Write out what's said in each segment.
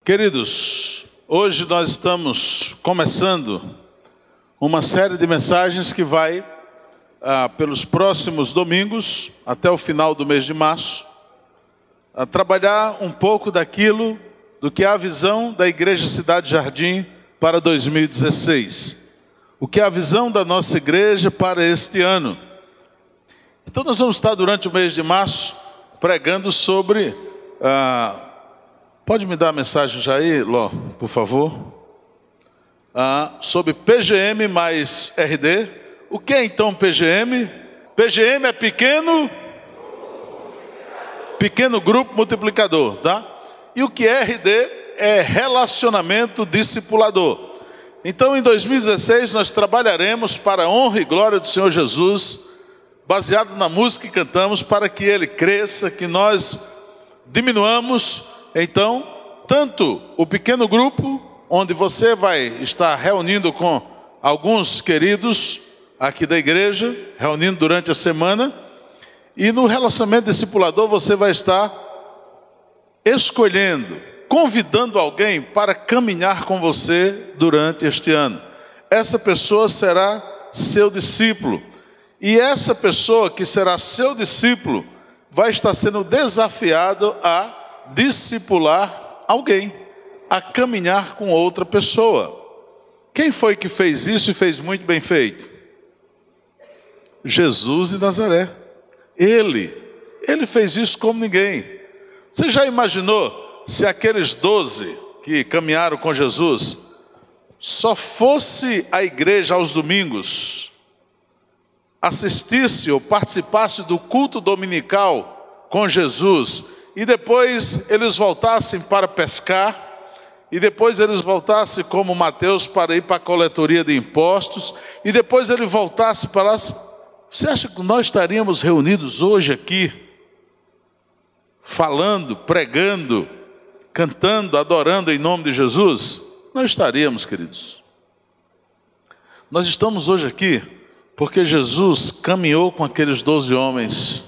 Queridos, hoje nós estamos começando uma série de mensagens que vai pelos próximos domingos, até o final do mês de março, trabalhar um pouco daquilo do que é a visão da Igreja Cidade Jardim para 2016. O que é a visão da nossa igreja para este ano. Então nós vamos estar durante o mês de março pregando sobre... Pode me dar a mensagem já aí, Ló, por favor? Sobre PGM mais RD. O que é então PGM? PGM é pequeno grupo multiplicador, tá? E o que é RD é relacionamento discipulador. Então em 2016 nós trabalharemos para a honra e glória do Senhor Jesus, baseado na música que cantamos, para que Ele cresça, que nós diminuamos. Então, tanto o pequeno grupo, onde você vai estar reunindo com alguns queridos aqui da igreja, reunindo durante a semana, e no relacionamento discipulador você vai estar escolhendo, convidando alguém para caminhar com você durante este ano. Essa pessoa será seu discípulo, e essa pessoa que será seu discípulo vai estar sendo desafiado a discipular alguém, a caminhar com outra pessoa. Quem foi que fez isso e fez muito bem feito? Jesus de Nazaré. Ele fez isso como ninguém. Você já imaginou se aqueles 12 que caminharam com Jesus só fosse à igreja aos domingos, assistisse ou participasse do culto dominical com Jesus, e depois eles voltassem para pescar, e depois eles voltassem como Mateus para ir para a coletoria de impostos, e depois ele voltasse para lá. Você acha que nós estaríamos reunidos hoje aqui, falando, pregando, cantando, adorando em nome de Jesus? Não estaríamos, queridos. Nós estamos hoje aqui porque Jesus caminhou com aqueles 12 homens,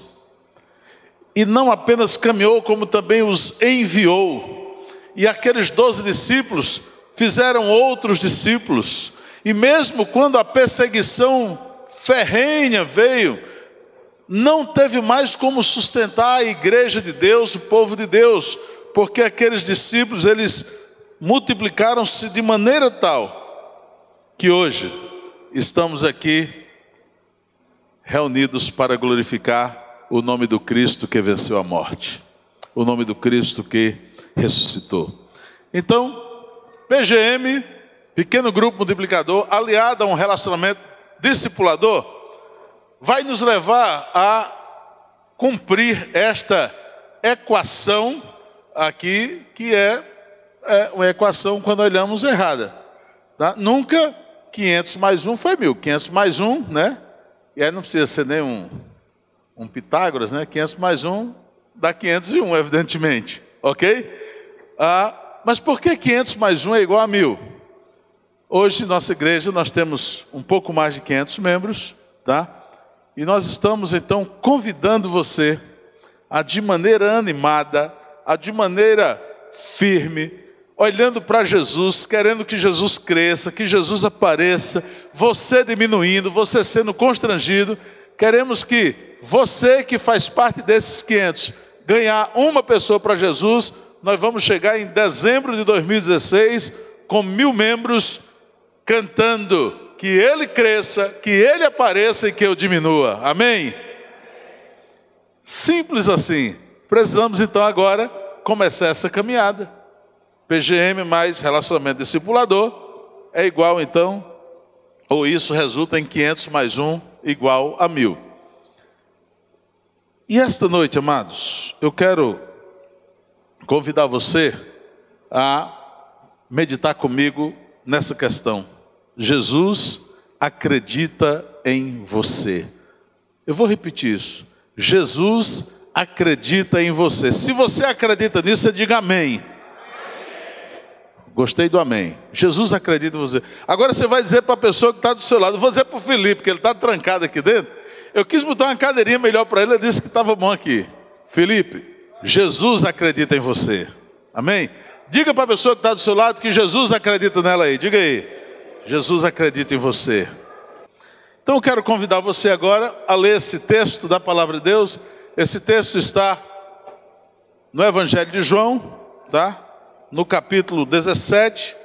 e não apenas caminhou, como também os enviou. E aqueles 12 discípulos fizeram outros discípulos. E mesmo quando a perseguição ferrenha veio, não teve mais como sustentar a igreja de Deus, o povo de Deus, porque aqueles discípulos, eles multiplicaram-se de maneira tal, que hoje estamos aqui reunidos para glorificar o nome do Cristo que venceu a morte, o nome do Cristo que ressuscitou. Então, PGM, pequeno grupo multiplicador, aliado a um relacionamento discipulador, vai nos levar a cumprir esta equação aqui, que é uma equação, quando olhamos, errada, tá? Nunca 500 mais 1 foi 1000, 500 mais 1, né? E aí não precisa ser nem um Pitágoras, né? 500 mais 1 dá 501, evidentemente, ok? Mas por que 500 mais 1 é igual a 1000? Hoje, nossa igreja, nós temos um pouco mais de 500 membros, tá? E nós estamos, então, convidando você a, de maneira animada, a de maneira firme, olhando para Jesus, querendo que Jesus cresça, que Jesus apareça, você diminuindo, você sendo constrangido. Queremos que você que faz parte desses 500, ganhar uma pessoa para Jesus. Nós vamos chegar em dezembro de 2016 com 1000 membros, cantando que Ele cresça, que Ele apareça e que eu diminua. Amém? Simples assim. Precisamos então agora começar essa caminhada. PGM mais relacionamento discipulador é igual então, ou isso resulta em 500 mais 1 igual a 1000. E esta noite, amados, eu quero convidar você a meditar comigo nessa questão. Jesus acredita em você. Eu vou repetir isso. Jesus acredita em você. Se você acredita nisso, você diga amém. Gostei do amém. Jesus acredita em você. Agora você vai dizer para a pessoa que está do seu lado. Eu vou dizer para o Felipe, que ele está trancado aqui dentro. Eu quis botar uma cadeirinha melhor para ele. Ele disse que estava bom aqui. Felipe, Jesus acredita em você. Amém? Diga para a pessoa que está do seu lado que Jesus acredita nela aí. Diga aí. Jesus acredita em você. Então eu quero convidar você agora a ler esse texto da palavra de Deus. Esse texto está no Evangelho de João, tá? No capítulo 17,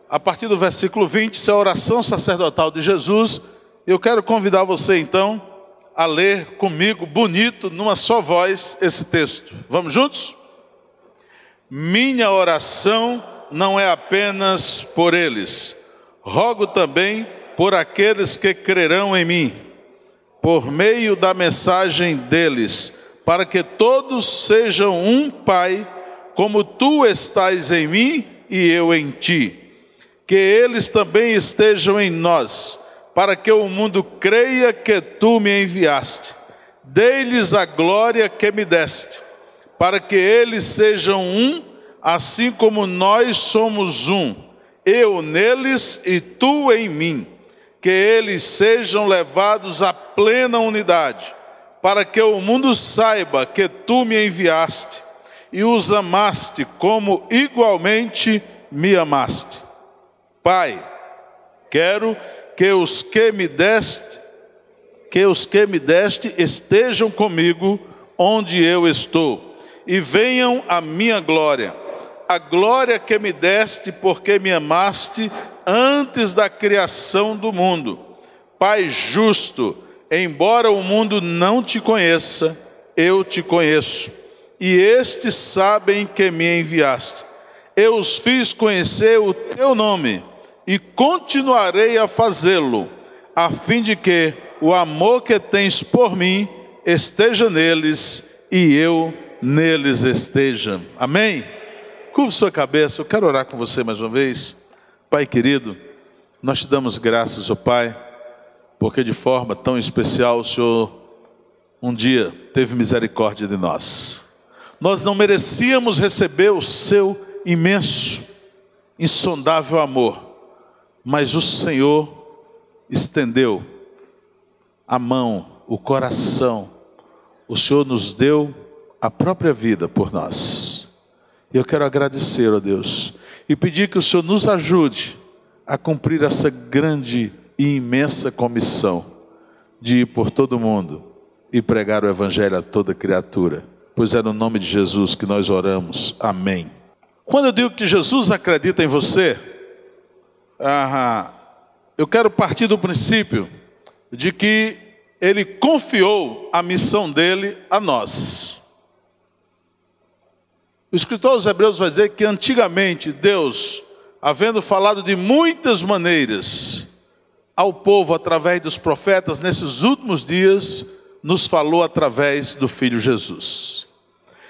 a partir do versículo 20, isso é a oração sacerdotal de Jesus. Eu quero convidar você então a ler comigo, bonito, numa só voz, esse texto. Vamos juntos? Minha oração não é apenas por eles, rogo também por aqueles que crerão em mim, por meio da mensagem deles, para que todos sejam um, Pai, como tu estás em mim e eu em ti. Que eles também estejam em nós, para que o mundo creia que tu me enviaste. Dei-lhes a glória que me deste, para que eles sejam um, assim como nós somos um, eu neles e tu em mim. Que eles sejam levados à plena unidade, para que o mundo saiba que tu me enviaste e os amaste como igualmente me amaste. Pai, quero que os que me deste estejam comigo onde eu estou e venham à minha glória, a glória que me deste porque me amaste antes da criação do mundo. Pai justo, embora o mundo não te conheça, eu te conheço, e estes sabem que me enviaste. Eu os fiz conhecer o teu nome, e continuarei a fazê-lo, a fim de que o amor que tens por mim esteja neles, e eu neles esteja. Amém? Curva sua cabeça, eu quero orar com você mais uma vez. Pai querido, nós te damos graças, ó Pai, porque de forma tão especial o Senhor um dia teve misericórdia de nós. Nós não merecíamos receber o seu imenso, insondável amor, mas o Senhor estendeu a mão, o coração, o Senhor nos deu a própria vida por nós. Eu quero agradecer, ó Deus, e pedir que o Senhor nos ajude a cumprir essa grande e imensa comissão de ir por todo mundo e pregar o Evangelho a toda criatura, pois é no nome de Jesus que nós oramos. Amém. Quando eu digo que Jesus acredita em você, eu quero partir do princípio de que Ele confiou a missão dele a nós. O escritor aos Hebreus vai dizer que antigamente Deus, havendo falado de muitas maneiras ao povo através dos profetas, nesses últimos dias nos falou através do Filho Jesus.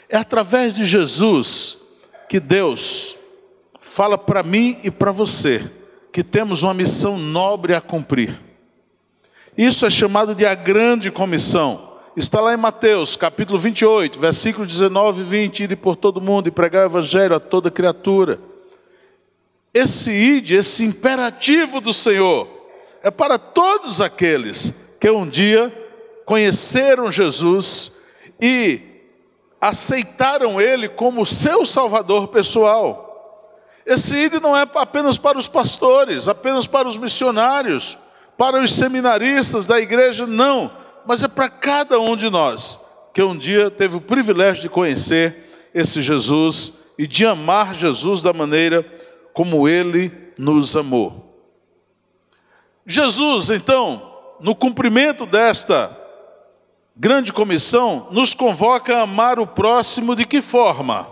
É através de Jesus que Deus fala para mim e para você que temos uma missão nobre a cumprir. Isso é chamado de a grande comissão. Está lá em Mateus, capítulo 28, versículo 19 e 20, ir por todo mundo e pregar o Evangelho a toda criatura. Esse imperativo do Senhor é para todos aqueles que um dia conheceram Jesus e aceitaram Ele como seu Salvador pessoal. Esse ID não é apenas para os pastores, apenas para os missionários, para os seminaristas da igreja, não. Mas é para cada um de nós que um dia teve o privilégio de conhecer esse Jesus e de amar Jesus da maneira como Ele nos amou. Jesus, então, no cumprimento desta grande comissão, nos convoca a amar o próximo de que forma?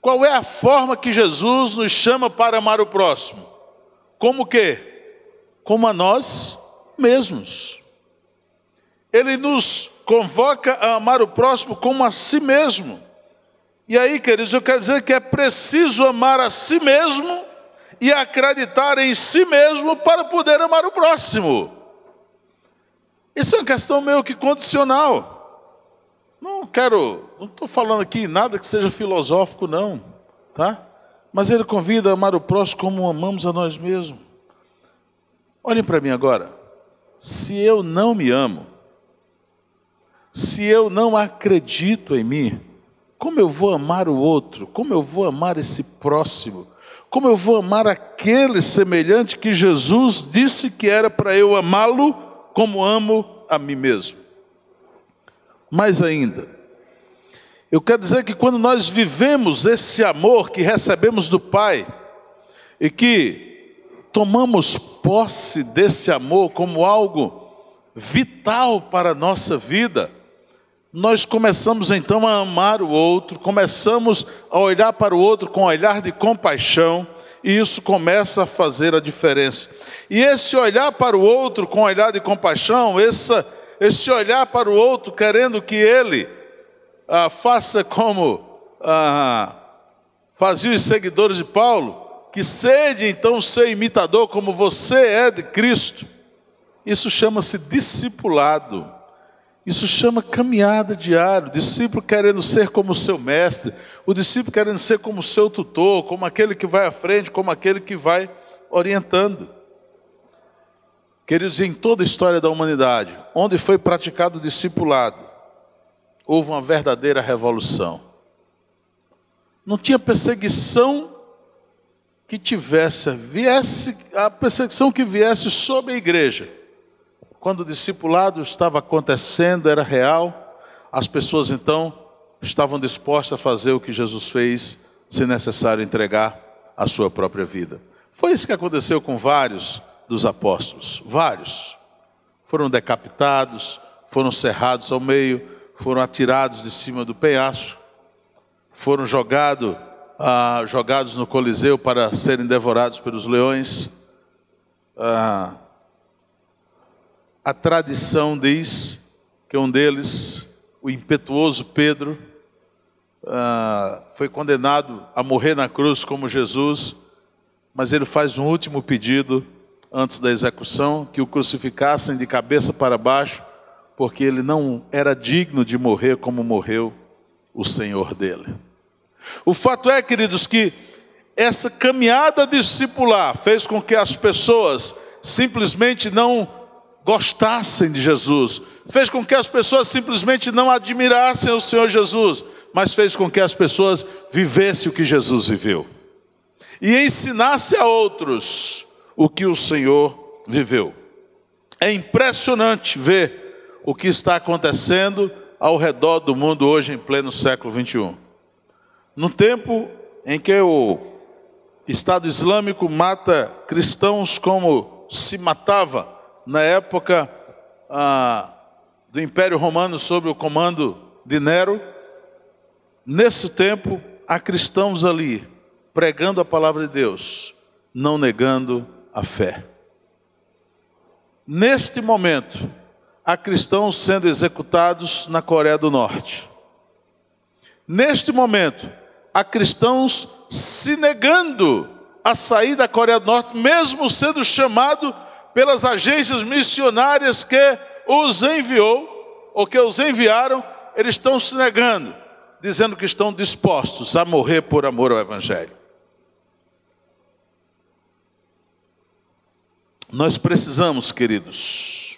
Qual é a forma que Jesus nos chama para amar o próximo? Como que? Como a nós mesmos. Ele nos convoca a amar o próximo como a si mesmo. E aí, queridos, eu quero dizer que é preciso amar a si mesmo e acreditar em si mesmo para poder amar o próximo. Isso é uma questão meio que condicional. Não estou falando aqui nada que seja filosófico, não, tá? Mas ele convida a amar o próximo como amamos a nós mesmos. Olhem para mim agora. Se eu não me amo, se eu não acredito em mim, como eu vou amar o outro? Como eu vou amar esse próximo? Como eu vou amar aquele semelhante que Jesus disse que era para eu amá-lo como amo a mim mesmo? Mais ainda, eu quero dizer que quando nós vivemos esse amor que recebemos do Pai, e que tomamos posse desse amor como algo vital para a nossa vida, nós começamos então a amar o outro, começamos a olhar para o outro com um olhar de compaixão, e isso começa a fazer a diferença. E esse olhar para o outro com um olhar de compaixão, esse olhar para o outro querendo que ele faça como faziam os seguidores de Paulo, que sede então ser imitador como você é de Cristo. Isso chama-se discipulado. Isso chama caminhada diária. O discípulo querendo ser como o seu mestre, o discípulo querendo ser como o seu tutor, como aquele que vai à frente, como aquele que vai orientando. Queridos, em toda a história da humanidade, onde foi praticado o discipulado, houve uma verdadeira revolução. Não tinha perseguição que viesse a perseguição que viesse sobre a igreja. Quando o discipulado estava acontecendo, era real, as pessoas então estavam dispostas a fazer o que Jesus fez, se necessário entregar a sua própria vida. Foi isso que aconteceu com vários dos apóstolos. Vários foram decapitados, foram cerrados ao meio, foram atirados de cima do penhasco, foram jogados no Coliseu para serem devorados pelos leões. A tradição diz que um deles, o impetuoso Pedro, foi condenado a morrer na cruz como Jesus, mas ele faz um último pedido antes da execução, que o crucificassem de cabeça para baixo, porque ele não era digno de morrer como morreu o Senhor dele. O fato é, queridos, que essa caminhada discipular fez com que as pessoas simplesmente não gostassem de Jesus, fez com que as pessoas simplesmente não admirassem o Senhor Jesus, mas fez com que as pessoas vivessem o que Jesus viveu e ensinasse a outros o que o Senhor viveu. É impressionante ver o que está acontecendo ao redor do mundo hoje em pleno século 21. No tempo em que o Estado Islâmico mata cristãos como se matava na época do Império Romano sob o comando de Nero, nesse tempo há cristãos ali pregando a palavra de Deus, não negando a fé. Neste momento, há cristãos sendo executados na Coreia do Norte. Neste momento, há cristãos se negando a sair da Coreia do Norte, mesmo sendo chamado pelas agências missionárias que os enviou, ou que os enviaram, eles estão se negando, dizendo que estão dispostos a morrer por amor ao Evangelho. Nós precisamos, queridos,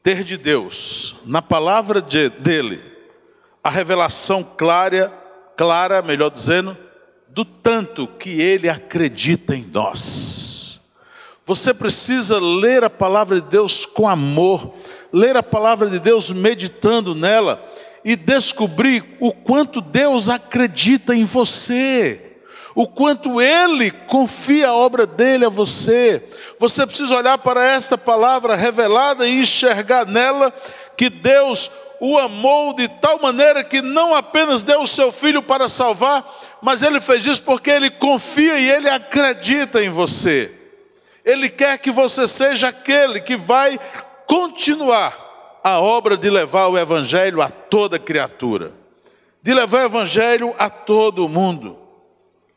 ter de Deus, na palavra dele, a revelação clara, melhor dizendo, do tanto que ele acredita em nós. Você precisa ler a palavra de Deus com amor, ler a palavra de Deus meditando nela e descobrir o quanto Deus acredita em você, o quanto Ele confia a obra dele a você. Você precisa olhar para esta palavra revelada e enxergar nela que Deus o amou de tal maneira que não apenas deu o seu Filho para salvar, mas Ele fez isso porque Ele confia e Ele acredita em você. Ele quer que você seja aquele que vai continuar a obra de levar o Evangelho a toda criatura, de levar o Evangelho a todo mundo.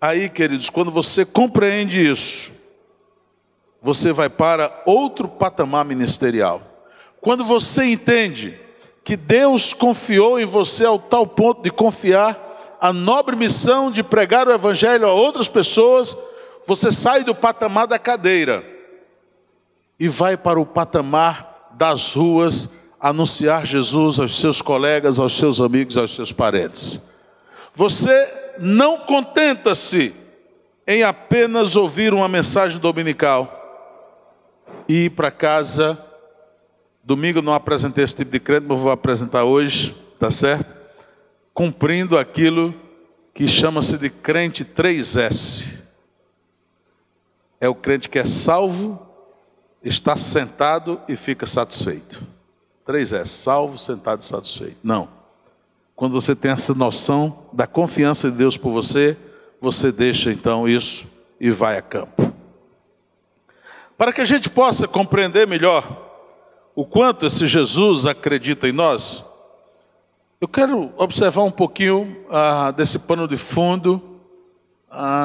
Aí, queridos, quando você compreende isso, você vai para outro patamar ministerial. Quando você entende que Deus confiou em você ao tal ponto de confiar a nobre missão de pregar o Evangelho a outras pessoas, você sai do patamar da cadeira e vai para o patamar das ruas anunciar Jesus aos seus colegas, aos seus amigos, aos seus parentes. Você não contenta-se em apenas ouvir uma mensagem dominical e ir para casa. Domingo eu não apresentei esse tipo de crente, mas vou apresentar hoje, tá certo? Cumprindo aquilo que chama-se de crente 3S. É o crente que é salvo, está sentado e fica satisfeito. 3S, salvo, sentado e satisfeito. Não. Quando você tem essa noção da confiança de Deus por você, você deixa então isso e vai a campo. Para que a gente possa compreender melhor o quanto esse Jesus acredita em nós, eu quero observar um pouquinho desse pano de fundo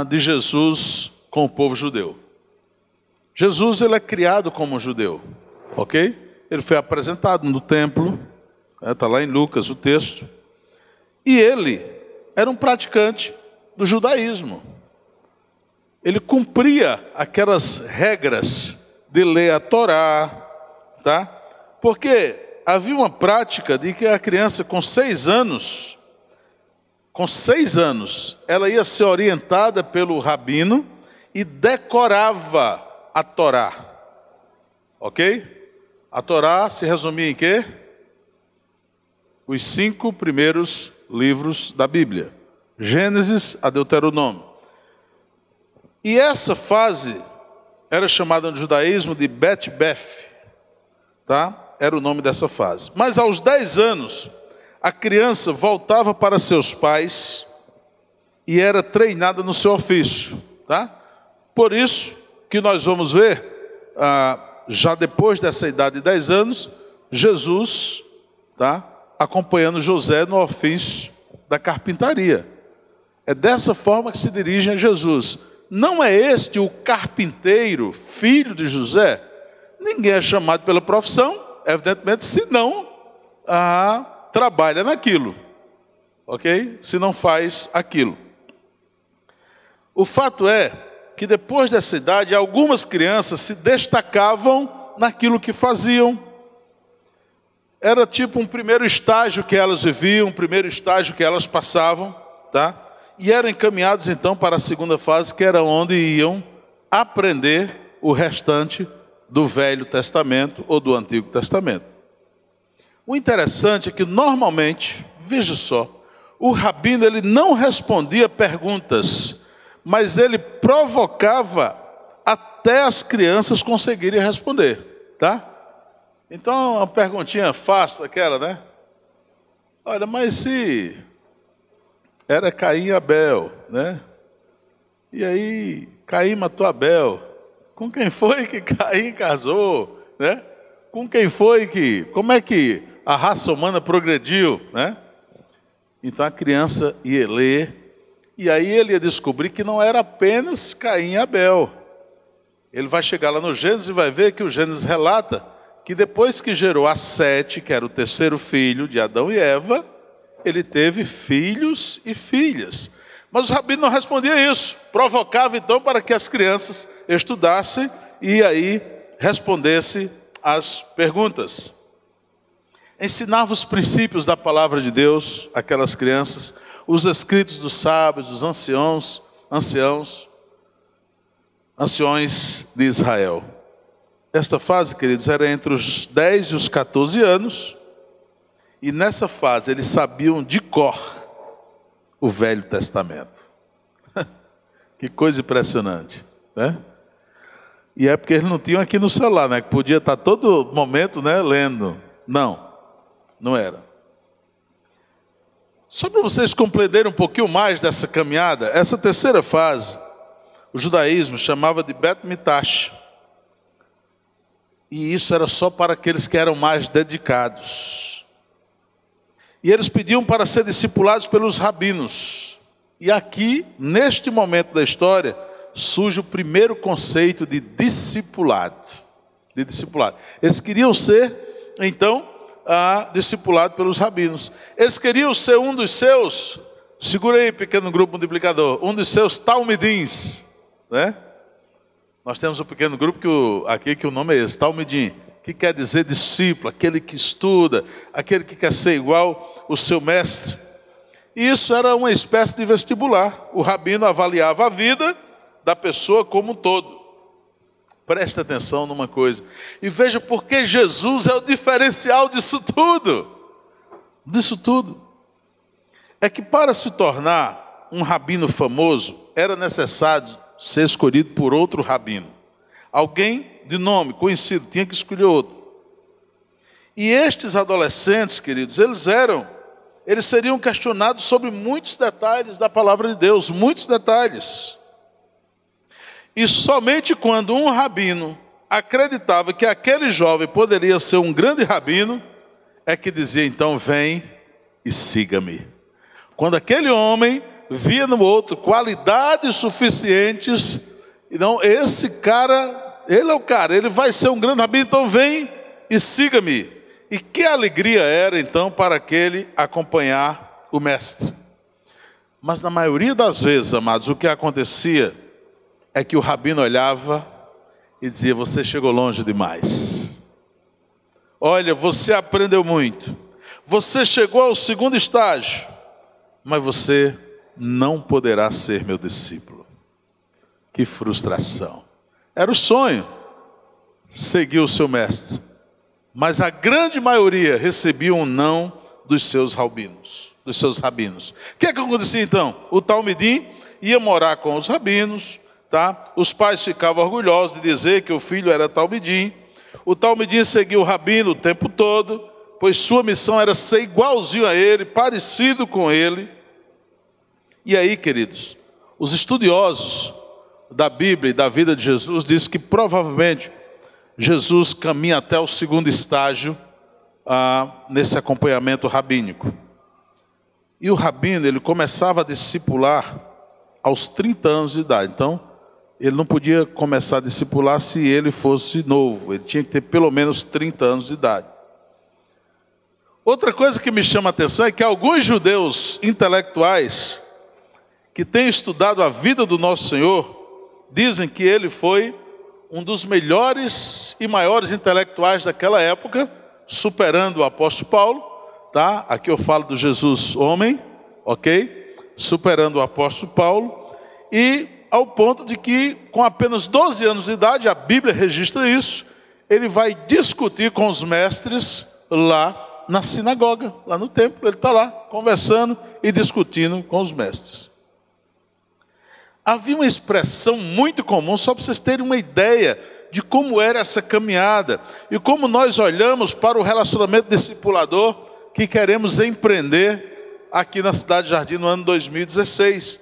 de Jesus com o povo judeu. Jesus, ele é criado como judeu, ok? Ele foi apresentado no templo, está lá em Lucas o texto, e ele era um praticante do judaísmo. Ele cumpria aquelas regras de ler a Torá, tá? Porque havia uma prática de que a criança com 6 anos, ela ia ser orientada pelo rabino e decorava a Torá, ok? A Torá se resumia em quê? Os 5 primeiros livros da Bíblia, Gênesis a Deuteronômio. E essa fase era chamada no judaísmo de Bet-Beth, tá? Era o nome dessa fase. Mas aos 10 anos, a criança voltava para seus pais e era treinada no seu ofício, tá? Por isso que nós vamos ver, já depois dessa idade de 10 anos, Jesus, tá? Acompanhando José no ofício da carpintaria. É dessa forma que se dirigem a Jesus. Não é este o carpinteiro, filho de José? Ninguém é chamado pela profissão, evidentemente, se não trabalha naquilo, ok? Se não faz aquilo. O fato é que depois dessa idade, algumas crianças se destacavam naquilo que faziam. Era tipo um primeiro estágio que elas viviam, um primeiro estágio que elas passavam, tá? E eram encaminhados então para a segunda fase, que era onde iam aprender o restante do Velho Testamento ou do Antigo Testamento. O interessante é que normalmente, veja só, o rabino ele não respondia perguntas, mas ele provocava até as crianças conseguirem responder, tá? Então, uma perguntinha fácil aquela, né? Olha, mas se era Caim e Abel, né? E aí, Caim matou Abel. Com quem foi que Caim casou, né? Com quem foi que... Como é que a raça humana progrediu, né? Então, a criança ia ler, e aí ele ia descobrir que não era apenas Caim e Abel. Ele vai chegar lá no Gênesis e vai ver que o Gênesis relata que depois que gerou a Sete, que era o terceiro filho de Adão e Eva, ele teve filhos e filhas. Mas os rabinos não respondiam isso. Provocava então para que as crianças estudassem e aí respondessem as perguntas. Ensinava os princípios da palavra de Deus àquelas crianças, os escritos dos sábios, dos anciões de Israel. Esta fase, queridos, era entre os 10 e os 14 anos, e nessa fase eles sabiam de cor o Velho Testamento. Que coisa impressionante, né? E é porque eles não tinham aqui no celular, né? Que podia estar todo momento, né, lendo. Não era. Só para vocês compreenderem um pouquinho mais dessa caminhada, essa terceira fase, o judaísmo chamava de Bet Mitash. E isso era só para aqueles que eram mais dedicados. E eles pediam para ser discipulados pelos rabinos. E aqui, neste momento da história, surge o primeiro conceito de discipulado. Eles queriam ser, então, discipulados pelos rabinos. Eles queriam ser um dos seus, segura aí, pequeno grupo multiplicador, um dos seus talmidins, né? Nós temos um pequeno grupo que o nome é esse, talmidim, que quer dizer discípulo, aquele que estuda, aquele que quer ser igual o seu mestre. E isso era uma espécie de vestibular. O rabino avaliava a vida da pessoa como um todo. Preste atenção numa coisa. E veja porque Jesus é o diferencial disso tudo. Disso tudo. É que para se tornar um rabino famoso, era necessário ser escolhido por outro rabino. Alguém de nome conhecido, tinha que escolher outro. E estes adolescentes, queridos, eles seriam questionados sobre muitos detalhes da palavra de Deus, muitos detalhes. E somente quando um rabino acreditava que aquele jovem poderia ser um grande rabino, é que dizia, então, vem e siga-me. Quando aquele homem via no outro qualidades suficientes, então esse cara, ele é o cara, ele vai ser um grande rabino, então vem e siga-me. E que alegria era então para aquele acompanhar o mestre. Mas na maioria das vezes, amados, o que acontecia é que o rabino olhava e dizia, você chegou longe demais. Olha, você aprendeu muito. Você chegou ao segundo estágio, mas você não poderá ser meu discípulo. Que frustração. Era o sonho, seguir o seu mestre. Mas a grande maioria recebia um não dos seus rabinos. O que é que acontecia então? O Talmidim ia morar com os rabinos, tá? Os pais ficavam orgulhosos de dizer que o filho era Talmidim. O Talmidim seguia o rabino o tempo todo, pois sua missão era ser igualzinho a ele, parecido com ele. E aí, queridos, os estudiosos da Bíblia e da vida de Jesus dizem que provavelmente Jesus caminha até o segundo estágio nesse acompanhamento rabínico. E o rabino, ele começava a discipular aos 30 anos de idade. Então, ele não podia começar a discipular se ele fosse novo. Ele tinha que ter pelo menos 30 anos de idade. Outra coisa que me chama a atenção é que alguns judeus intelectuais que têm estudado a vida do nosso Senhor, dizem que ele foi um dos melhores e maiores intelectuais daquela época, superando o apóstolo Paulo, tá? Aqui eu falo do Jesus homem, ok? Superando o apóstolo Paulo, e ao ponto de que, com apenas 12 anos de idade, a Bíblia registra isso, ele vai discutir com os mestres lá na sinagoga, lá no templo, ele está lá, conversando e discutindo com os mestres. Havia uma expressão muito comum, só para vocês terem uma ideia de como era essa caminhada e como nós olhamos para o relacionamento discipulador que queremos empreender aqui na Cidade Jardim no ano 2016.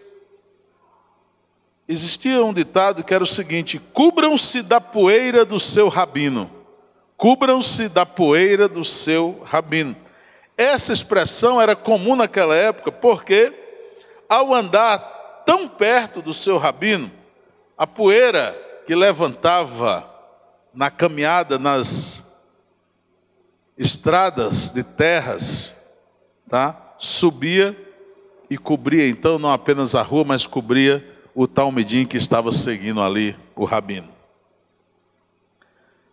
Existia um ditado que era o seguinte: cubram-se da poeira do seu rabino. Cubram-se da poeira do seu rabino. Essa expressão era comum naquela época porque, ao andar tão perto do seu rabino, a poeira que levantava na caminhada nas estradas de terras, tá? Subia e cobria então não apenas a rua, mas cobria o talmidim que estava seguindo ali o rabino.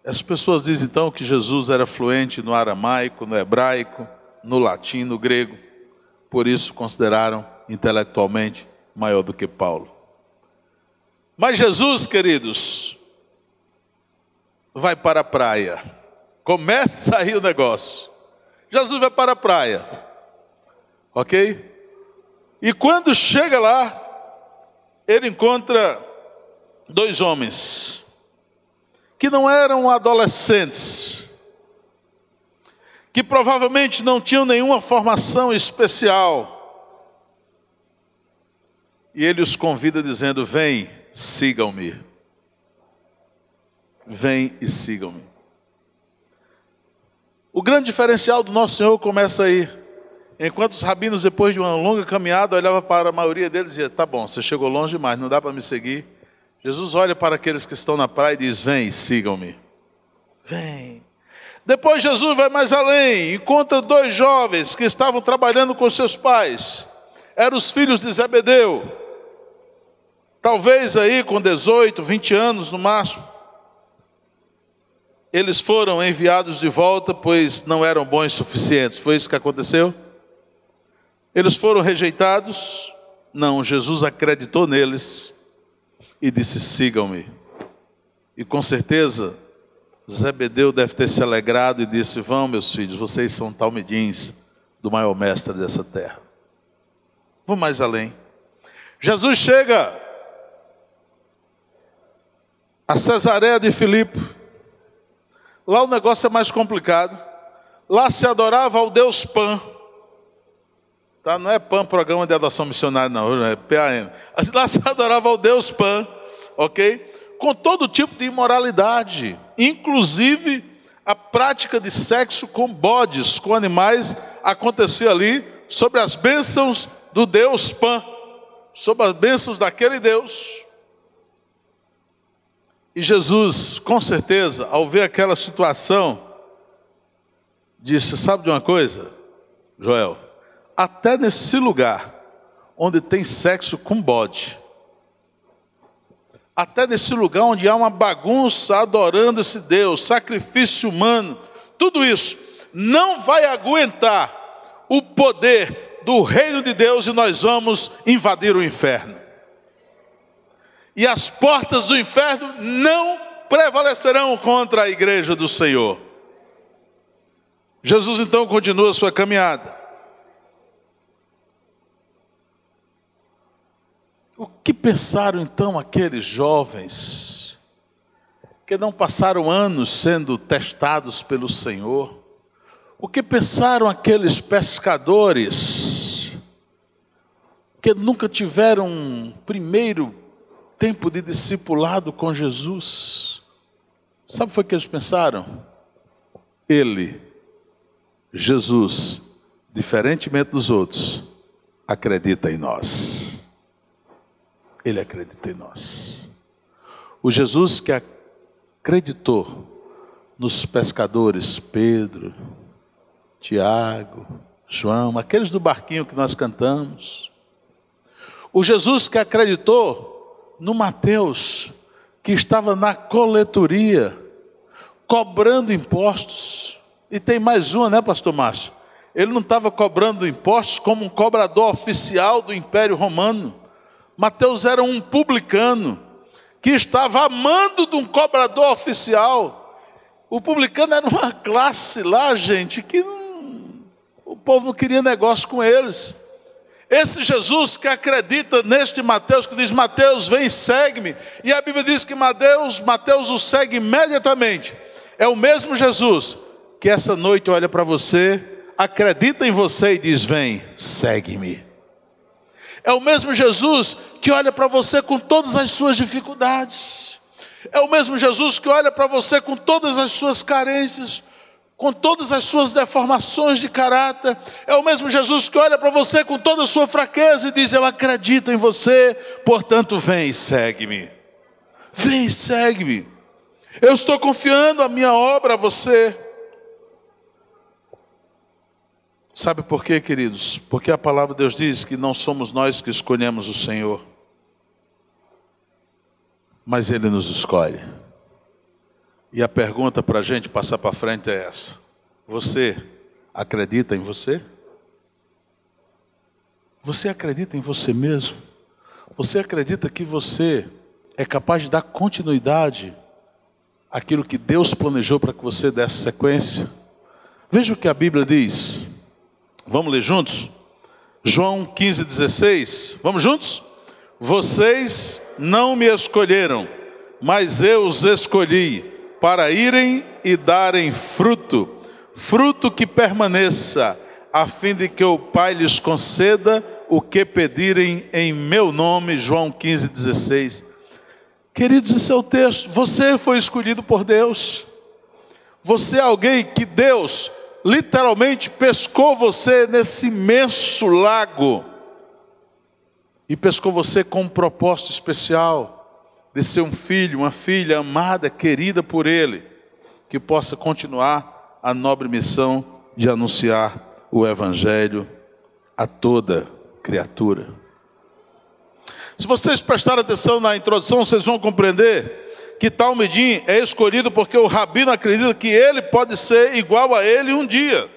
As pessoas dizem então que Jesus era fluente no aramaico, no hebraico, no latim, no grego, por isso consideraram intelectualmente maior do que Paulo. Mas Jesus, queridos, vai para a praia. Começa a sair o negócio. Jesus vai para a praia. Ok? E quando chega lá, ele encontra dois homens que não eram adolescentes, que provavelmente não tinham nenhuma formação especial. E ele os convida dizendo: vem, sigam-me. Vem e sigam-me. O grande diferencial do nosso Senhor começa aí. Enquanto os rabinos, depois de uma longa caminhada, olhavam para a maioria deles e diziam: tá bom, você chegou longe demais, não dá para me seguir. Jesus olha para aqueles que estão na praia e diz: vem, sigam-me. Vem. Depois Jesus vai mais além, encontra dois jovens que estavam trabalhando com seus pais. Eram os filhos de Zebedeu. Talvez aí com 18, 20 anos no máximo. Eles foram enviados de volta, pois não eram bons o suficientes. Foi isso que aconteceu? Eles foram rejeitados? Não, Jesus acreditou neles e disse: sigam-me. E com certeza Zebedeu deve ter se alegrado e disse: vão, meus filhos, vocês são talmidins do maior mestre dessa terra. Vou mais além. Jesus chega a Cesareia de Filipe. Lá o negócio é mais complicado. Lá se adorava ao Deus Pan. Tá? Não é Pan, programa de adoção missionária, não, é PAN. Lá se adorava ao Deus Pan, ok? Com todo tipo de imoralidade, inclusive a prática de sexo com bodes, com animais, acontecia ali sobre as bênçãos do Deus Pan, sobre as bênçãos daquele Deus. E Jesus, com certeza, ao ver aquela situação, disse: sabe de uma coisa, Joel? Até nesse lugar onde tem sexo com bode, até nesse lugar onde há uma bagunça adorando esse Deus, sacrifício humano, tudo isso não vai aguentar o poder do reino de Deus e nós vamos invadir o inferno. E as portas do inferno não prevalecerão contra a igreja do Senhor. Jesus então continua a sua caminhada. O que pensaram então aqueles jovens que não passaram anos sendo testados pelo Senhor? O que pensaram aqueles pescadores que nunca tiveram um primeiro tempo de discipulado com Jesus? Sabe o que foi que eles pensaram? Ele, Jesus, diferentemente dos outros, acredita em nós. Ele acredita em nós. O Jesus que acreditou nos pescadores, Pedro, Tiago, João, aqueles do barquinho que nós cantamos. O Jesus que acreditou no Mateus, que estava na coletoria, cobrando impostos. E tem mais uma, né, pastor Márcio? Ele não estava cobrando impostos como um cobrador oficial do Império Romano. Mateus era um publicano que estava amando de um cobrador oficial. O publicano era uma classe lá, gente, que o povo não queria negócio com eles. Esse Jesus que acredita neste Mateus, que diz: Mateus, vem, segue-me. E a Bíblia diz que Mateus o segue imediatamente. É o mesmo Jesus que essa noite olha para você, acredita em você e diz: vem, segue-me. É o mesmo Jesus que olha para você com todas as suas dificuldades. É o mesmo Jesus que olha para você com todas as suas carências, com todas as suas deformações de caráter. É o mesmo Jesus que olha para você com toda a sua fraqueza e diz: eu acredito em você, portanto vem e segue-me. Vem e segue-me. Eu estou confiando a minha obra a você. Sabe por quê, queridos? Porque a palavra de Deus diz que não somos nós que escolhemos o Senhor, mas Ele nos escolhe. E a pergunta para a gente passar para frente é essa: você acredita em você? Você acredita em você mesmo? Você acredita que você é capaz de dar continuidade àquilo que Deus planejou para que você desse sequência? Veja o que a Bíblia diz. Vamos ler juntos? João 15,16. Vamos juntos? Vocês não me escolheram, mas eu os escolhi para irem e darem fruto, fruto que permaneça, a fim de que o Pai lhes conceda o que pedirem em meu nome. João 15,16. Queridos, esse é o texto. Você foi escolhido por Deus. Você é alguém que Deus literalmente pescou você nesse imenso lago. E pescou você com um propósito especial de ser um filho, uma filha amada, querida por Ele, que possa continuar a nobre missão de anunciar o Evangelho a toda criatura. Se vocês prestarem atenção na introdução, vocês vão compreender que Talmidim é escolhido porque o rabino acredita que ele pode ser igual a ele um dia.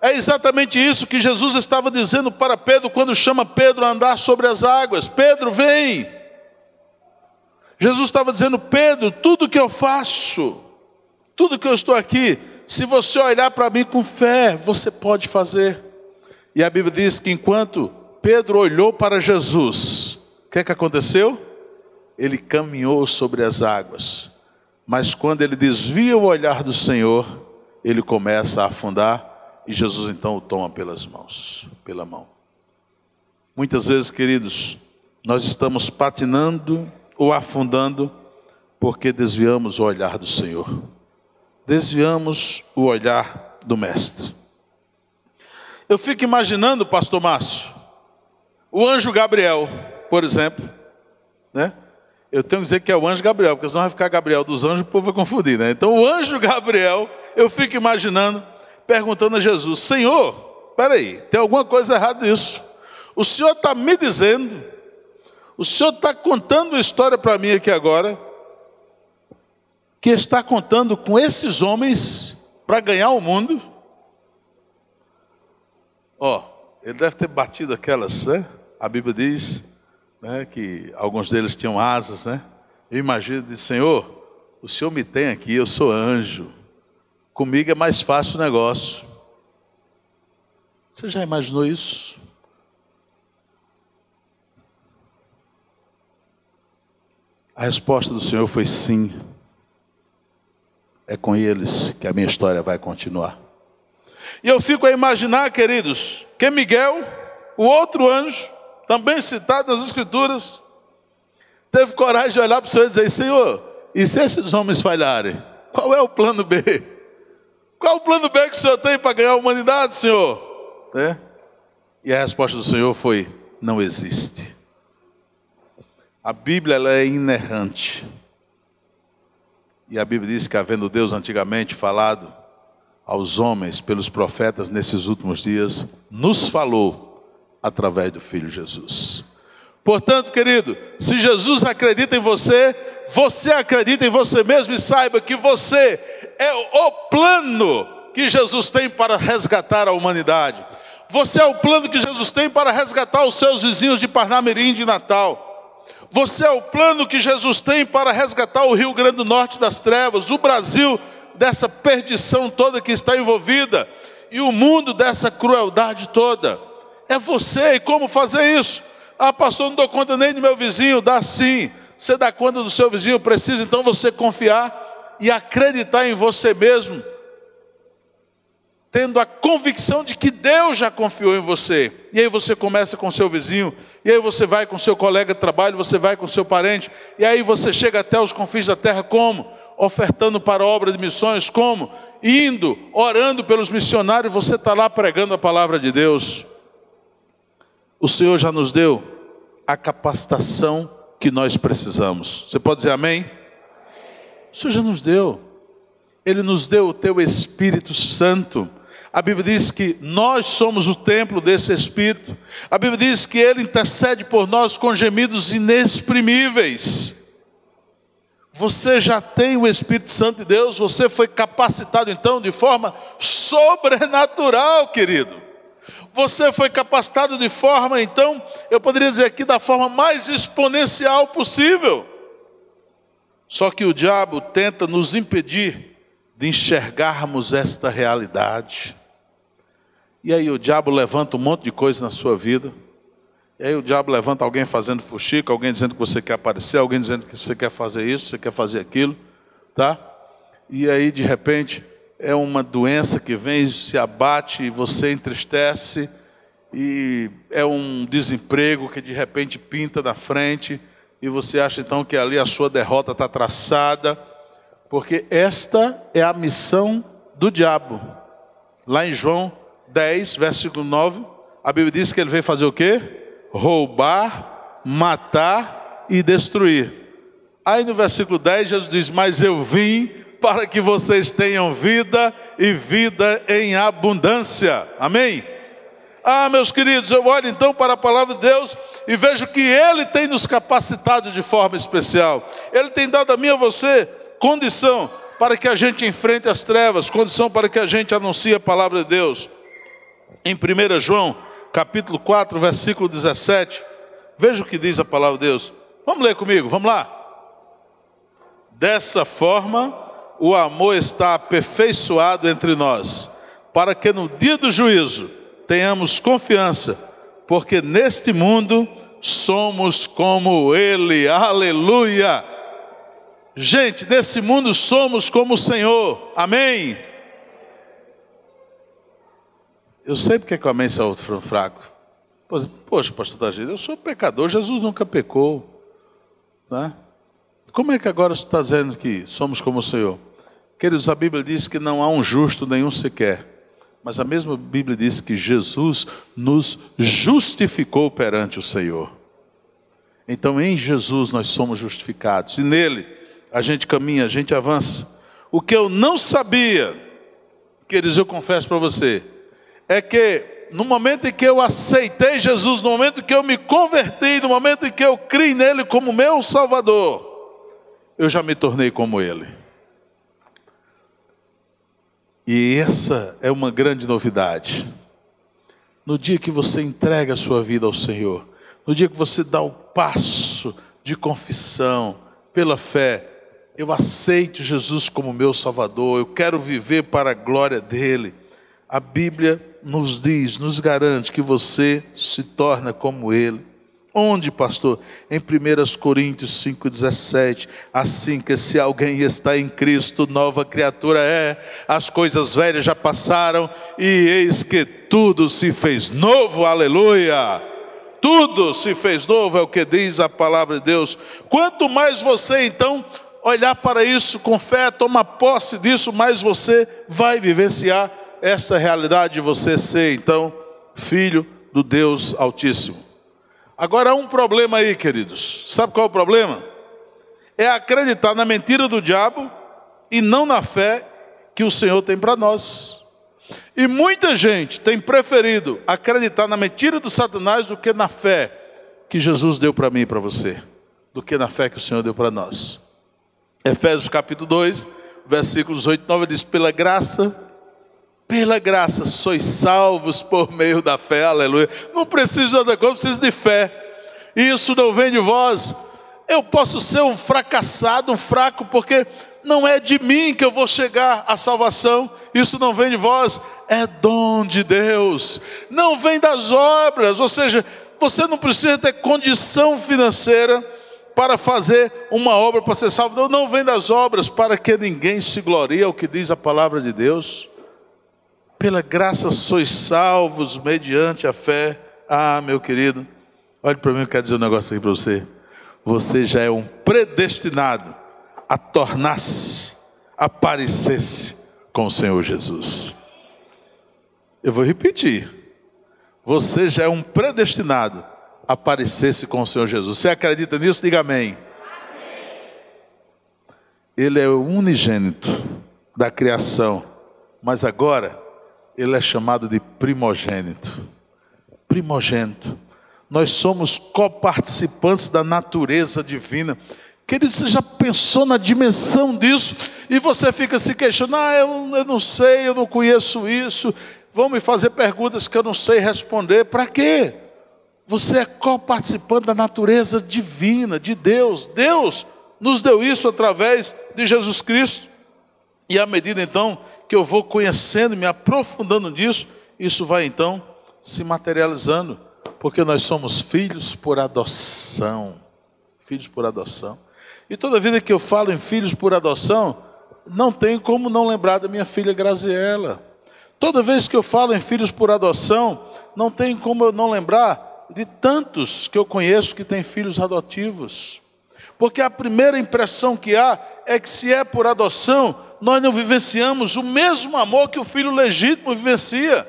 É exatamente isso que Jesus estava dizendo para Pedro quando chama Pedro a andar sobre as águas. Pedro, vem. Jesus estava dizendo, Pedro, tudo que eu faço, tudo que eu estou aqui, se você olhar para mim com fé, você pode fazer. E a Bíblia diz que enquanto Pedro olhou para Jesus, o que aconteceu? Ele caminhou sobre as águas. Mas quando ele desvia o olhar do Senhor, ele começa a afundar e Jesus então o toma pela mão. Muitas vezes, queridos, nós estamos patinando ou afundando porque desviamos o olhar do Senhor. Desviamos o olhar do Mestre. Eu fico imaginando, pastor Márcio, o anjo Gabriel, por exemplo, né? Eu tenho que dizer que é o anjo Gabriel, porque senão vai ficar Gabriel dos anjos, o povo vai confundir, né? Então o anjo Gabriel, eu fico imaginando, perguntando a Jesus, Senhor, peraí, tem alguma coisa errada nisso. O Senhor está me dizendo, o Senhor está contando uma história para mim aqui agora, que está contando com esses homens para ganhar o mundo. Ele deve ter batido aquelas, né? A Bíblia diz, né, que alguns deles tinham asas, né? Eu imagino, disse, Senhor, o Senhor me tem aqui, eu sou anjo. Comigo é mais fácil o negócio. Você já imaginou isso? A resposta do Senhor foi sim. É com eles que a minha história vai continuar. E eu fico a imaginar, queridos, que Miguel, o outro anjo, também citado nas Escrituras, teve coragem de olhar para o Senhor e dizer, Senhor, e se esses homens falharem? Qual é o plano B? Qual é o plano B que o Senhor tem para ganhar a humanidade, Senhor? E a resposta do Senhor foi, não existe. A Bíblia ela é inerrante. E a Bíblia diz que havendo Deus antigamente falado aos homens pelos profetas nesses últimos dias, nos falou através do Filho Jesus. Portanto, querido, se Jesus acredita em você, você acredita em você mesmo e saiba que você é o plano que Jesus tem para resgatar a humanidade. Você é o plano que Jesus tem para resgatar os seus vizinhos de Parnamirim, de Natal. Você é o plano que Jesus tem para resgatar o Rio Grande do Norte das trevas, o Brasil dessa perdição toda que está envolvida e o mundo dessa crueldade toda. É você, e como fazer isso? Ah, pastor, não dou conta nem do meu vizinho. Dá sim, você dá conta do seu vizinho. Precisa então você confiar e acreditar em você mesmo, tendo a convicção de que Deus já confiou em você. E aí você começa com o seu vizinho, e aí você vai com o seu colega de trabalho, você vai com o seu parente, e aí você chega até os confins da terra como? Ofertando para a obra de missões, como? Indo, orando pelos missionários, você está lá pregando a palavra de Deus. O Senhor já nos deu a capacitação que nós precisamos. Você pode dizer amém? O Senhor já nos deu. Ele nos deu o teu Espírito Santo. A Bíblia diz que nós somos o templo desse Espírito. A Bíblia diz que Ele intercede por nós com gemidos inexprimíveis. Você já tem o Espírito Santo de Deus. Você foi capacitado então de forma sobrenatural, querido. Você foi capacitado de forma então, eu poderia dizer aqui, da forma mais exponencial possível. Só que o diabo tenta nos impedir de enxergarmos esta realidade. E aí o diabo levanta um monte de coisa na sua vida. E aí o diabo levanta alguém fazendo fuxico, alguém dizendo que você quer aparecer, alguém dizendo que você quer fazer isso, você quer fazer aquilo, tá? E aí de repente é uma doença que vem, se abate e você entristece, e é um desemprego que de repente pinta na frente, e você acha então que ali a sua derrota está traçada, porque esta é a missão do diabo. Lá em João 10, versículo 9, a Bíblia diz que ele veio fazer o quê? Roubar, matar e destruir. Aí no versículo 10 Jesus diz, mas eu vim para que vocês tenham vida e vida em abundância. Amém? Ah, meus queridos, eu olho então para a palavra de Deus e vejo que Ele tem nos capacitado de forma especial. Ele tem dado a mim e a você condição para que a gente enfrente as trevas, condição para que a gente anuncie a palavra de Deus. em 1 João, capítulo 4, versículo 17. Veja o que diz a palavra de Deus. Vamos ler comigo, vamos lá. Dessa forma, o amor está aperfeiçoado entre nós, para que no dia do juízo tenhamos confiança, porque neste mundo somos como Ele. Aleluia! Gente, nesse mundo somos como o Senhor. Amém? Eu sei porque que o amém saiu fraco. Poxa, pastor Tagino, eu sou pecador, Jesus nunca pecou, né? Como é que agora você está dizendo que somos como o Senhor? Queridos, a Bíblia diz que não há um justo nenhum sequer. Mas a mesma Bíblia diz que Jesus nos justificou perante o Senhor. Então em Jesus nós somos justificados. E nele a gente caminha, a gente avança. O que eu não sabia, queridos, eu confesso para você, é que no momento em que eu aceitei Jesus, no momento em que eu me converti, no momento em que eu criei nele como meu Salvador, eu já me tornei como Ele. E essa é uma grande novidade. No dia que você entrega a sua vida ao Senhor, no dia que você dá o passo de confissão, pela fé, eu aceito Jesus como meu Salvador, eu quero viver para a glória dEle. A Bíblia nos diz, nos garante que você se torna como Ele. Onde, pastor? Em 1 Coríntios 5,17. Assim que se alguém está em Cristo, nova criatura é. As coisas velhas já passaram e eis que tudo se fez novo. Aleluia! Tudo se fez novo, é o que diz a palavra de Deus. Quanto mais você então olhar para isso com fé, tomar posse disso, mais você vai vivenciar essa realidade de você ser então filho do Deus Altíssimo. Agora há um problema aí, queridos. Sabe qual é o problema? É acreditar na mentira do diabo e não na fé que o Senhor tem para nós. E muita gente tem preferido acreditar na mentira do Satanás do que na fé que Jesus deu para mim e para você, do que na fé que o Senhor deu para nós. Efésios capítulo 2, versículos 8 e 9 diz: pela graça sois salvos por meio da fé. Aleluia. Não preciso de outra coisa, preciso de fé. Isso não vem de vós. Eu posso ser um fracassado, um fraco, porque não é de mim que eu vou chegar à salvação. Isso não vem de vós, é dom de Deus. Não vem das obras, ou seja, você não precisa ter condição financeira para fazer uma obra, para ser salvo. Não vem das obras, para que ninguém se glorie, é o que diz a palavra de Deus. Pela graça sois salvos mediante a fé. Ah, meu querido, olhe para mim, eu quero dizer um negócio aqui para você. Você já é um predestinado a tornar-se, a parecer-se com o Senhor Jesus. Eu vou repetir. Você já é um predestinado a parecer-se com o Senhor Jesus. Você acredita nisso? Diga amém. Amém. Ele é o unigênito da criação, mas agora Ele é chamado de primogênito. Primogênito. Nós somos coparticipantes da natureza divina. Querido, você já pensou na dimensão disso? E você fica se queixando: eu não sei, eu não conheço isso. Vão me fazer perguntas que eu não sei responder. Para quê? Você é coparticipante da natureza divina, de Deus. Deus nos deu isso através de Jesus Cristo. E à medida então que eu vou conhecendo, me aprofundando nisso, isso vai então se materializando, porque nós somos filhos por adoção. Filhos por adoção. E toda vida que eu falo em filhos por adoção, não tem como não lembrar da minha filha Graziela. Toda vez que eu falo em filhos por adoção, não tem como eu não lembrar de tantos que eu conheço que têm filhos adotivos. Porque a primeira impressão que há é que, se é por adoção, nós não vivenciamos o mesmo amor que o filho legítimo vivencia.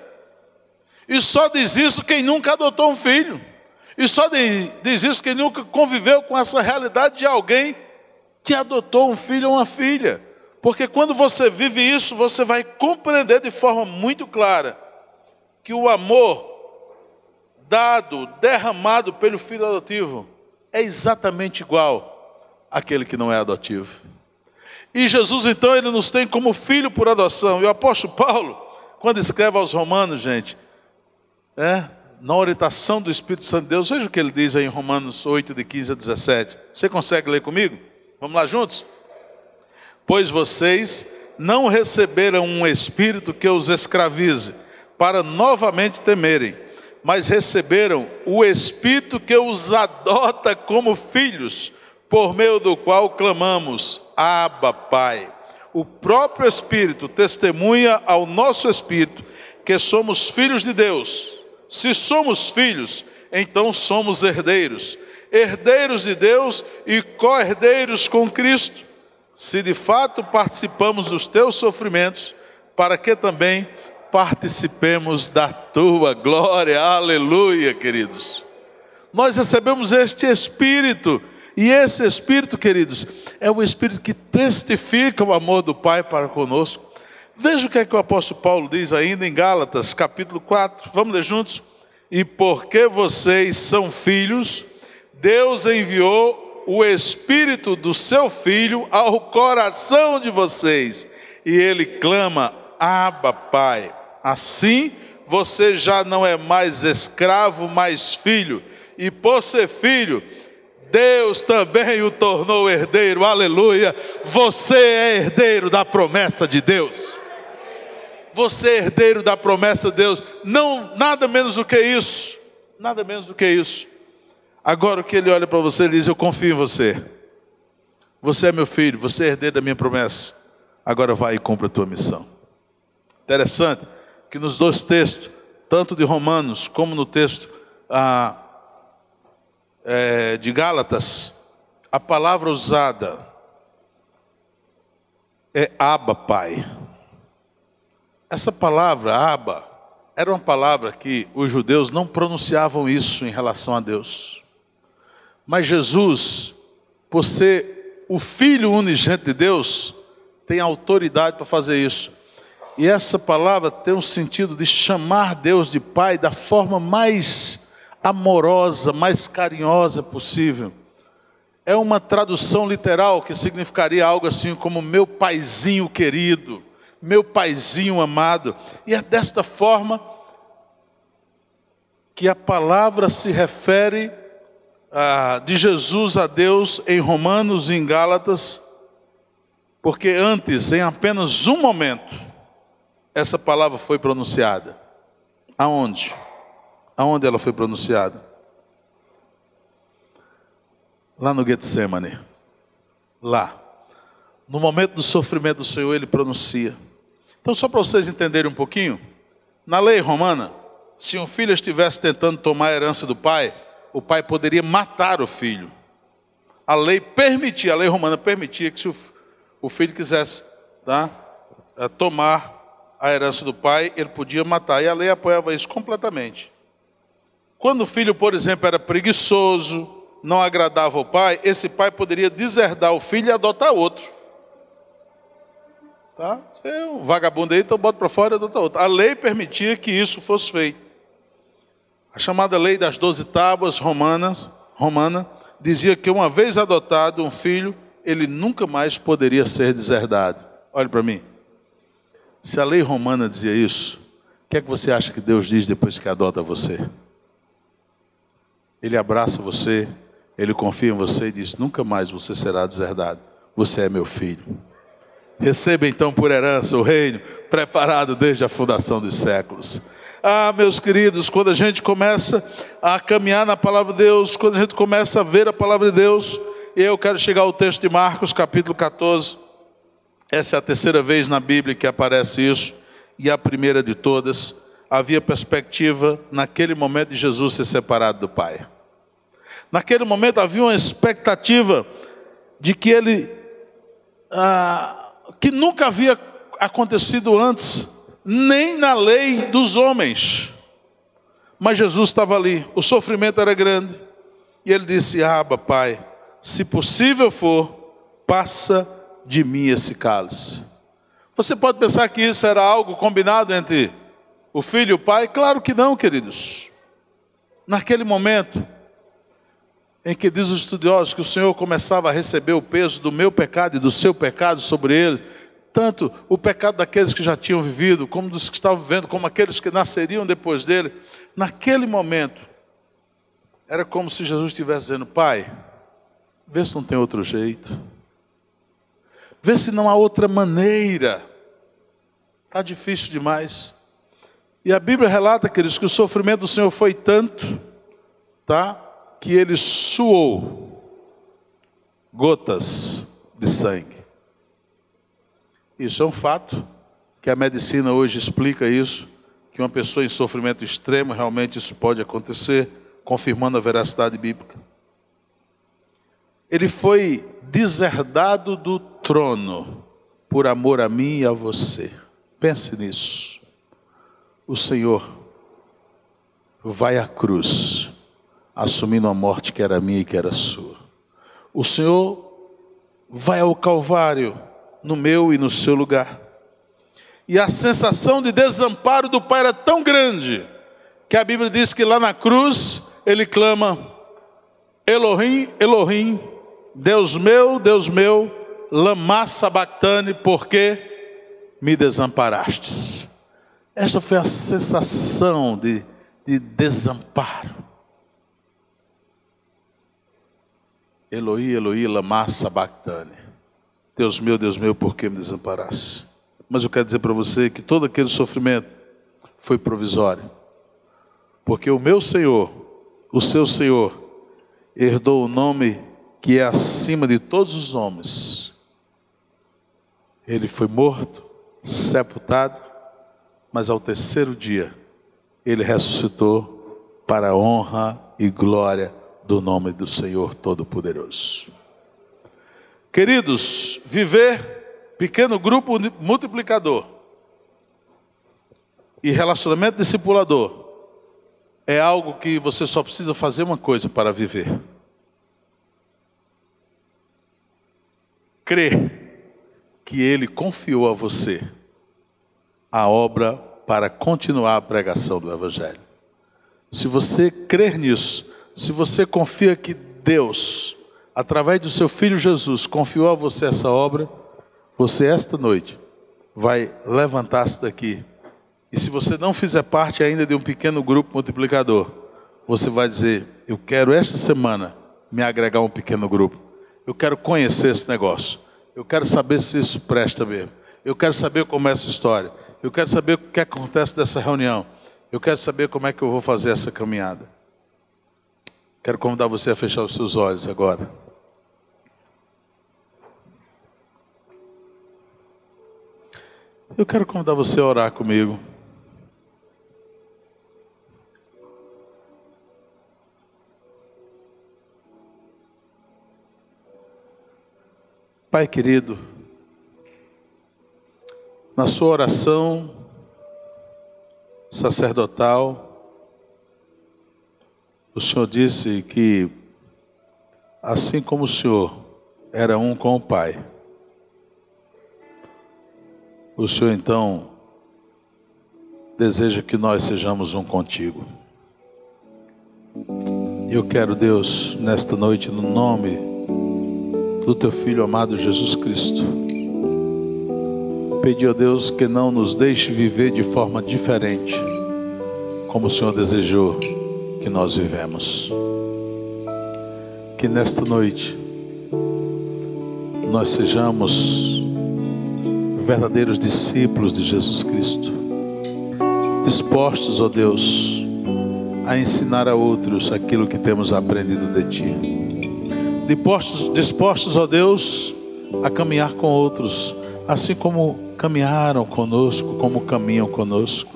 E só diz isso quem nunca adotou um filho. E só diz isso quem nunca conviveu com essa realidade de alguém que adotou um filho ou uma filha. Porque quando você vive isso, você vai compreender de forma muito clara que o amor dado, derramado pelo filho adotivo, é exatamente igual àquele que não é adotivo. E Jesus então, Ele nos tem como filho por adoção. E o apóstolo Paulo, quando escreve aos Romanos, gente, na orientação do Espírito Santo de Deus. Veja o que ele diz aí em Romanos 8, de 15 a 17. Você consegue ler comigo? Vamos lá juntos? Pois vocês não receberam um espírito que os escravize, para novamente temerem, mas receberam o Espírito que os adota como filhos, por meio do qual clamamos, Abba, Pai. O próprio Espírito testemunha ao nosso Espírito que somos filhos de Deus. Se somos filhos, então somos herdeiros, herdeiros de Deus e co-herdeiros com Cristo, se de fato participamos dos teus sofrimentos, para que também participemos da tua glória. Aleluia, queridos. Nós recebemos este Espírito, e esse Espírito, queridos, é o Espírito que testifica o amor do Pai para conosco. Veja o que é que o apóstolo Paulo diz ainda em Gálatas, capítulo 4, vamos ler juntos? E porque vocês são filhos, Deus enviou o Espírito do seu Filho ao coração de vocês, e ele clama, Abba, Pai. Assim, você já não é mais escravo, mas filho, e por ser filho, Deus também o tornou herdeiro. Aleluia. Você é herdeiro da promessa de Deus. Você é herdeiro da promessa de Deus. Não, nada menos do que isso. Nada menos do que isso. Agora o que ele olha para você e diz, eu confio em você. Você é meu filho, você é herdeiro da minha promessa. Agora vai e cumpra a tua missão. Interessante que nos dois textos, tanto de Romanos como no texto de Gálatas, a palavra usada é Abba, Pai. Essa palavra, Abba, era uma palavra que os judeus não pronunciavam isso em relação a Deus. Mas Jesus, por ser o Filho unigênito de Deus, tem autoridade para fazer isso. E essa palavra tem um sentido de chamar Deus de Pai da forma mais amorosa, mais carinhosa possível. É uma tradução literal que significaria algo assim como meu paizinho querido, meu paizinho amado. E é desta forma que a palavra se refere de Jesus a Deus em Romanos e em Gálatas, porque antes, em apenas um momento, essa palavra foi pronunciada. Aonde? Aonde ela foi pronunciada? Lá no Getsemane. Lá. No momento do sofrimento do Senhor, ele pronuncia. Então, só para vocês entenderem um pouquinho, na lei romana, se um filho estivesse tentando tomar a herança do pai, o pai poderia matar o filho. A lei permitia, a lei romana permitia que se o filho quisesse tomar a herança do pai, ele podia matar. E a lei apoiava isso completamente. Quando o filho, por exemplo, era preguiçoso, não agradava ao pai, esse pai poderia deserdar o filho e adotar outro. Tá? Você é um vagabundo aí, então bota para fora e adota outro. A lei permitia que isso fosse feito. A chamada lei das 12 tábuas romana, dizia que uma vez adotado um filho, ele nunca mais poderia ser deserdado. Olhe para mim. Se a lei romana dizia isso, o que é que você acha que Deus diz depois que adota você? Ele abraça você, ele confia em você e diz, nunca mais você será deserdado. Você é meu filho. Receba então por herança o reino preparado desde a fundação dos séculos. Meus queridos, quando a gente começa a caminhar na palavra de Deus, quando a gente começa a ver a palavra de Deus, eu quero chegar ao texto de Marcos, capítulo 14. Essa é a terceira vez na Bíblia que aparece isso, e a primeira de todas. Havia perspectiva, naquele momento, de Jesus ser separado do Pai. Naquele momento havia uma expectativa de que ele, que nunca havia acontecido antes, nem na lei dos homens. Mas Jesus estava ali, o sofrimento era grande, e ele disse, Abba, Pai, se possível for, passa de mim esse cálice. Você pode pensar que isso era algo combinado entre o filho e o pai? Claro que não, queridos. Naquele momento em que diz os estudiosos que o Senhor começava a receber o peso do meu pecado e do seu pecado sobre ele, tanto o pecado daqueles que já tinham vivido, como dos que estavam vivendo, como aqueles que nasceriam depois dele. Naquele momento, era como se Jesus estivesse dizendo: Pai, vê se não tem outro jeito. Vê se não há outra maneira. Está difícil demais. E a Bíblia relata, queridos, que o sofrimento do Senhor foi tanto, tá, que ele suou gotas de sangue. Isso é um fato, que a medicina hoje explica isso, que uma pessoa em sofrimento extremo, realmente isso pode acontecer, confirmando a veracidade bíblica. Ele foi deserdado do trono por amor a mim e a você. Pense nisso. O Senhor vai à cruz, assumindo a morte que era minha e que era sua. O Senhor vai ao Calvário, no meu e no seu lugar. E a sensação de desamparo do Pai era tão grande, que a Bíblia diz que lá na cruz, ele clama: Elohim, Elohim, Deus meu, lama sabactane, porque me desamparastes. Esta foi a sensação de desamparo. Eloí, Eloí, lama sabactane. Deus meu, por que me desamparaste? Mas eu quero dizer para você que todo aquele sofrimento foi provisório. Porque o meu Senhor, o seu Senhor, herdou o nome que é acima de todos os nomes. Ele foi morto, sepultado, mas ao terceiro dia, ele ressuscitou para a honra e glória do nome do Senhor Todo-Poderoso. Queridos, viver pequeno grupo multiplicador e relacionamento discipulador é algo que você só precisa fazer uma coisa para viver: crer que Ele confiou a você a obra para continuar a pregação do Evangelho. Se você crer nisso, se você confia que Deus, através do seu Filho Jesus, confiou a você essa obra, você esta noite vai levantar-se daqui. E se você não fizer parte ainda de um pequeno grupo multiplicador, você vai dizer: eu quero esta semana me agregar a um pequeno grupo. Eu quero conhecer esse negócio. Eu quero saber se isso presta mesmo. Eu quero saber como é essa história. Eu quero saber o que acontece dessa reunião. Eu quero saber como é que eu vou fazer essa caminhada. Quero convidar você a fechar os seus olhos agora. Eu quero convidar você a orar comigo. Pai querido, na sua oração sacerdotal, o Senhor disse que, assim como o Senhor era um com o Pai, o Senhor então deseja que nós sejamos um contigo. Eu quero, Deus, nesta noite, no nome do Teu Filho amado Jesus Cristo, pedir a Deus que não nos deixe viver de forma diferente, como o Senhor desejou que nós vivemos. Que nesta noite nós sejamos verdadeiros discípulos de Jesus Cristo, dispostos, ó Deus, a ensinar a outros aquilo que temos aprendido de Ti, dispostos, ó Deus, a caminhar com outros, assim como caminharam conosco, como caminham conosco.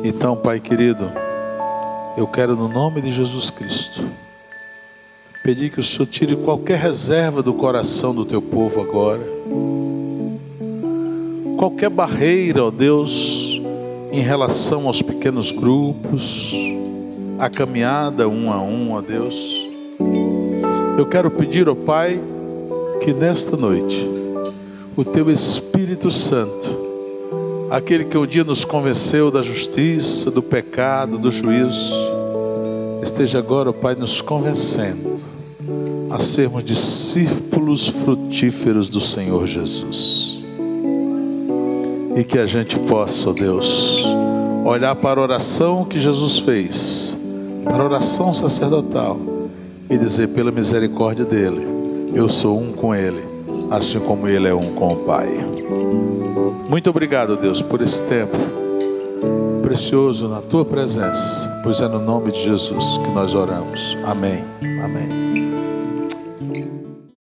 Então, Pai querido, eu quero, no nome de Jesus Cristo, pedir que o Senhor tire qualquer reserva do coração do Teu povo agora, qualquer barreira, ó Deus, em relação aos pequenos grupos, a caminhada um a um, ó Deus. Eu quero pedir, ó Pai, que nesta noite o Teu Espírito Santo, aquele que um dia nos convenceu da justiça, do pecado, do juízo, esteja agora, ó Pai, nos convencendo a sermos discípulos frutíferos do Senhor Jesus. E que a gente possa, ó Deus, olhar para a oração que Jesus fez, para a oração sacerdotal, e dizer: pela misericórdia dele, eu sou um com ele, assim como ele é um com o Pai. Muito obrigado, Deus, por esse tempo precioso na tua presença, pois é no nome de Jesus que nós oramos. Amém. Amém.